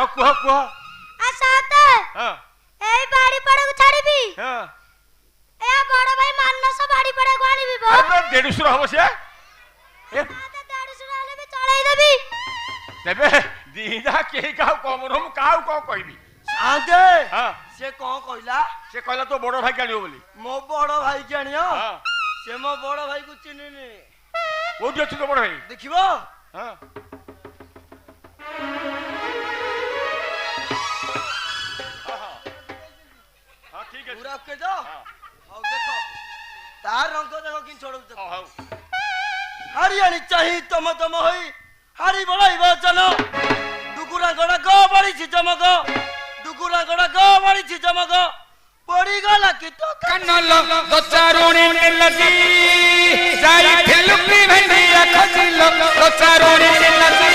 हां कुह कुह आ साते हां एई बाड़ी पड़े को छाड़ीबी हां ए बड़ भाई मानस बाड़ी पड़े को आनीबी बो अरे तो देडुसुर हबो से ए साते देडुसुर आले भी चढ़ाई देबी तेबे दीदा के काउ कमरम काउ को कहबी सादे हां से कौन कहला से कहला तो बड़ भाई कानियो बोली मो बड़ भाई के आनियो हां से मो बड़ भाई को चिन्हिनी कोठी अछि तो बड़ भाई देखिबो हां हां ठीक है पूरा के दो हां हाउ देखो तार रंग देखो किन छोड़ू देखो हां हरियाणी चाही तम तम होई हारी बड़ाई वचन दुकुरा गड़ा गो बड़ी छि चमक दुकुरा गड़ा गो बड़ी छि चमक पड़ी गला कि तो कन्नल दोचारोणी निलजी साई फेलुकी भेंडी रखजिल दोचारोणी निलजी